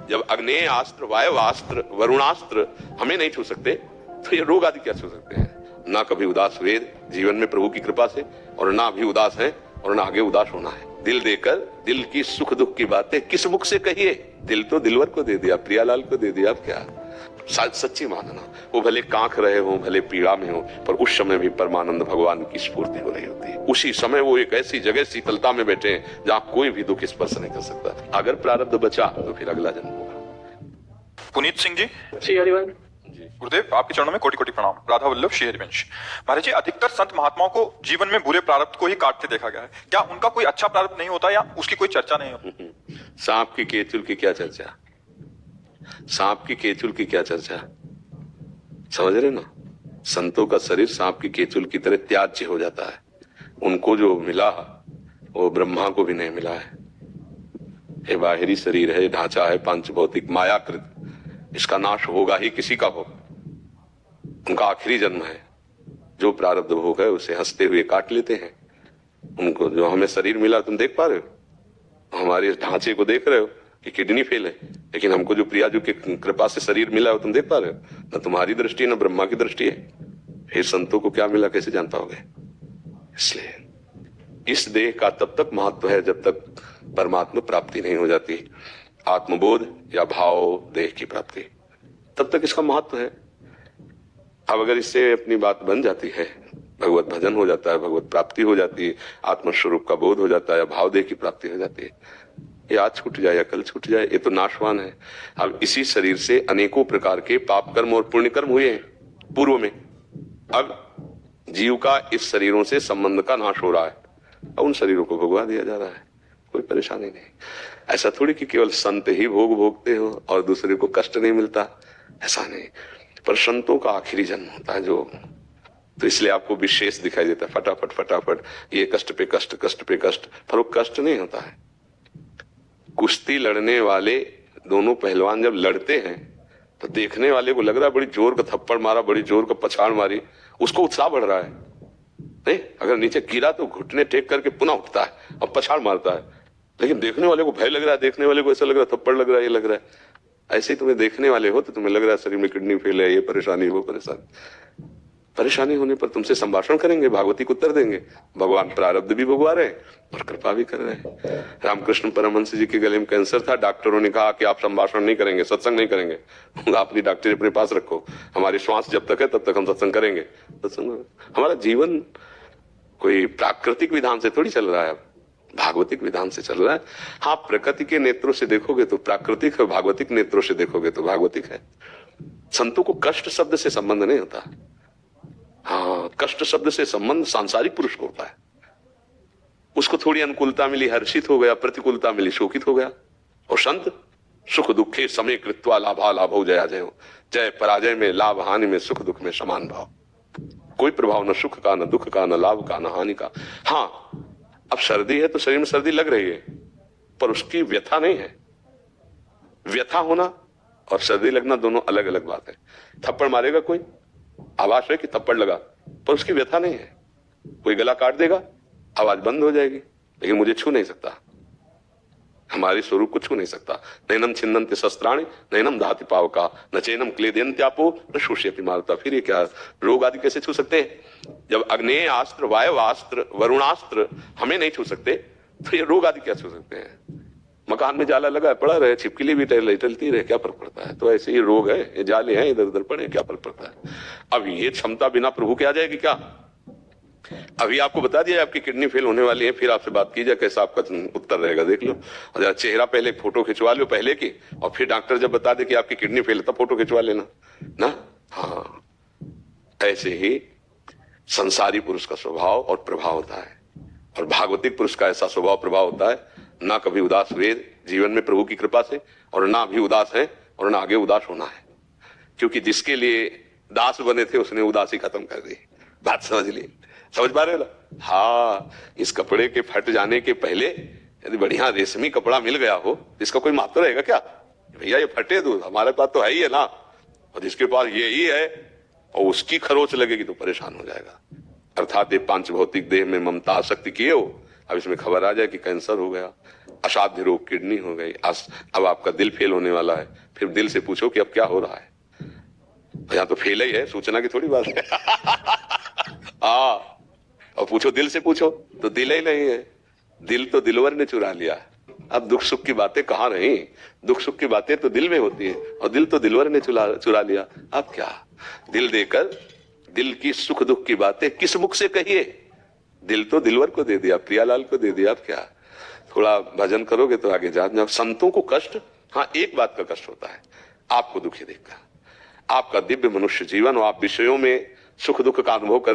जब अग्नेय अस्त्र, वायवास्त्र, वरुणास्त्र हमें नहीं छू सकते तो ये रोग आदि क्या छू सकते हैं। ना कभी उदास हुए जीवन में प्रभु की कृपा से, और ना अभी उदास है और ना आगे उदास होना है। दिल देकर दिल की सुख दुख की बातें किस मुख से कहिए, दिल तो दिलवर को दे दिया, प्रियालाल को दे दिया। अब क्या सच्ची मानना, वो भले कांख रहे हो, भले पीड़ा में हो, पर उस समय भी परमानंद भगवान की स्फूर्ति हो रही होती है। उसी समय वो एक ऐसी जगह शीतलता में बैठे हैं जहां कोई भी दुख स्पर्श नहीं कर सकता। अगर प्रारब्ध बचा तो फिर अगला जन्म होगा। पुनीत सिंह जी, श्री हरिवंश गुरुदेव आपके चरणों में कोटि कोटि प्रणाम। राधा वल्लभ श्री हरिवंश। महाराज जी, अधिकतर संत महात्माओं को जीवन में बुरे प्रारब्ध को ही काटते देखा गया है। क्या उनका कोई अच्छा प्रारब्ध नहीं होता या उसकी कोई चर्चा नहीं होती? सांप की केचुल की क्या चर्चा, सांप की केचुल की क्या चर्चा, समझ रहे ना। संतों का शरीर सांप की केचुल की तरह त्याज्य हो जाता है। उनको जो मिला वो ब्रह्मा को भी नहीं मिला है। ये बाहरी शरीर है, ढांचा है, पंच भौतिक मायाकृत, इसका नाश होगा ही, किसी का हो। उनका आखिरी जन्म है, जो प्रारब्ध भोग है उसे हंसते हुए काट लेते हैं। उनको जो हमें शरीर मिला, तुम देख पा रहे हो, हमारे ढांचे को देख रहे हो कि किडनी फेल है, लेकिन हमको जो प्रियाजू की कृपा से शरीर मिला है तुम देख पा रहे हो। न तुम्हारी दृष्टि न ब्रह्मा की दृष्टि है। फिर संतों को क्या मिला कैसे जान पाओगे। इसलिए इस देह का तब तक महत्व है जब तक परमात्मा प्राप्ति नहीं हो जाती, आत्मबोध या भाव देह की प्राप्ति, तब तक इसका महत्व है। अब अगर इससे अपनी बात बन जाती है, भगवत भजन हो जाता है, भगवत प्राप्ति हो जाती है, आत्मस्वरूप का बोध हो जाता है, भाव देह की प्राप्ति हो जाती है, ये आज छूट जाए या कल छूट जाए, ये तो नाशवान है। अब इसी शरीर से अनेकों प्रकार के पाप कर्म और पुण्य कर्म हुए हैं पूर्व में। अब जीव का इस शरीरों से संबंध का नाश हो रहा है, अब उन शरीरों को भोगवा दिया जा रहा है, कोई परेशानी नहीं। ऐसा थोड़ी कि केवल संत ही भोग भोगते हो और दूसरे को कष्ट नहीं मिलता, ऐसा नहीं। पर संतों का आखिरी जन्म होता है जो, तो इसलिए आपको विशेष दिखाई देता है, फटाफट फटाफट ये कष्ट पे कष्ट, कष्ट पे कष्ट, पर वो कष्ट नहीं होता है। कुश्ती लड़ने वाले दोनों पहलवान जब लड़ते हैं तो देखने वाले को लग रहा है बड़ी जोर का थप्पड़ मारा, बड़ी जोर का पछाड़ मारी, उसको उत्साह बढ़ रहा है। नहीं, अगर नीचे गिरा तो घुटने टेक करके पुनः उठता है और पछाड़ मारता है, लेकिन देखने वाले को भय लग रहा है, देखने वाले को ऐसा लग रहा है थप्पड़ लग रहा है, ये लग रहा है। ऐसे ही तुम्हें देखने वाले हो तो तुम्हें लग रहा है शरीर में किडनी फेल है, ये परेशानी, वो परेशानी। परेशानी होने पर तुमसे संभाषण करेंगे, भागवती को उत्तर देंगे। भगवान प्रारब्ध भी भोगवा रहे हैं और कृपा भी कर रहे हैं। रामकृष्ण परमहंस जी के गले में कैंसर था, डॉक्टरों ने कहा कि आप संभाषण नहीं करेंगे, सत्संग नहीं करेंगे, अपनी डॉक्टरी अपने पास रखो, हमारी श्वास जब तक है तब तक हम सत्संग करेंगे। सत्संग, हमारा जीवन कोई प्राकृतिक विधान से थोड़ी चल रहा है, भागवतिक विधान से चल रहा है। हाँ, प्रकृति के नेत्रों से देखोगे तो प्राकृतिक है, भागवतिक नेत्रों से देखोगे तो भागवतिक है। संतों को कष्ट शब्द से संबंध नहीं होता। हाँ, कष्ट शब्द से संबंध सांसारिक पुरुष को होता है। उसको थोड़ी अनुकूलता मिली, हर्षित हो गया, प्रतिकूलता मिली, शोकित हो गया। और संत सुख दुखे समय कृत्वा लाभा लाभो जया जयो, जय पराजय में, लाभ हानि में, सुख दुख में समान भाव। कोई प्रभाव न सुख का, न दुख का, न लाभ का, न हानि का। हाँ, अब सर्दी है तो शरीर में सर्दी लग रही है, पर उसकी व्यथा नहीं है। व्यथा होना और सर्दी लगना दोनों अलग अलग बात है। थप्पड़ मारेगा कोई, आवाज है कि थप्पड़ लगा, पर उसकी व्यथा नहीं है। कोई गला काट देगा, आवाज बंद हो जाएगी, लेकिन मुझे छू नहीं सकता, हमारे स्वरूप को छू नहीं सकता। नैनम छिन्दन्ति शस्त्राणि नैनम दहति पावका न चैनम क्लेदयन्त्यापो न शोषयति मारुता। फिर ये क्या, रोग आदि कैसे छू सकते हैं। जब अग्नेय अस्त्र, वायवास्त्र, वरुणास्त्र हमें नहीं छू सकते तो ये रोग आदि क्या छू सकते हैं। मकान में जाला लगा है, पड़ा रहे, छिपकली भी टहलती रहे, क्या फर्क पड़ता है। तो ऐसे ही रोग है, ये जाले हैं, इधर उधर पड़े, क्या फर्क पड़ता है। अब ये क्षमता बिना प्रभु के आ जाएगी क्या। अभी आपको बता दिया आपकी किडनी फेल होने वाली है, फिर आपसे बात की जाए, कैसा आपका उत्तर रहेगा देख लो। और चेहरा पहले फोटो खिंचवा लो पहले की, और फिर डॉक्टर जब बता दे कि आपकी किडनी फेल है तब फोटो खिंचवा लेना ना। हाँ, ऐसे ही संसारी पुरुष का स्वभाव और प्रभाव होता है, और भागवतिक पुरुष का ऐसा स्वभाव प्रभाव होता है, ना कभी उदास हुए जीवन में प्रभु की कृपा से, और ना अभी उदास है और ना आगे उदास होना है। क्योंकि जिसके लिए दास बने थे उसने उदासी खत्म कर दी। बात समझ ली, समझ पा रहे हो ना। हाँ, इस कपड़े के फट जाने के पहले यदि बढ़िया रेशमी कपड़ा मिल गया हो, इसका कोई महत्व रहेगा क्या। भैया ये फटे दो, हमारे पास तो है ही है ना, और जिसके पास ये ही है और उसकी खरोच लगेगी तो परेशान हो जाएगा। अर्थात ये पांच भौतिक देह में ममता आसक्ति किए हो, अब इसमें खबर आ जाए कि कैंसर हो गया, असाध्य रोग किडनी हो गई, अब आपका दिल फेल होने वाला है, फिर दिल से पूछो कि अब क्या हो रहा है। यहाँ तो फेल ही है, सूचना की थोड़ी बात है। और पूछो दिल से पूछो तो दिल ही नहीं है, दिल तो दिलवर ने चुरा लिया। अब दुख सुख की बातें कहाँ रही, दुख सुख की बातें तो दिल में होती है और दिल तो दिलवर ने चुरा लिया। अब क्या दिल देकर दिल की सुख दुख की बातें किस मुख से कहिए, दिल तो दिलवर को दे दिया, प्रियालाल को दे दिया। अब क्या थोड़ा भजन करोगे तो आगे जाओ। संतों को कष्ट, हाँ एक बात का कष्ट होता है, आपको दुखी देखकर। आपका दिव्य मनुष्य जीवन और आप विषयों में सुख दुख का अनुभव कर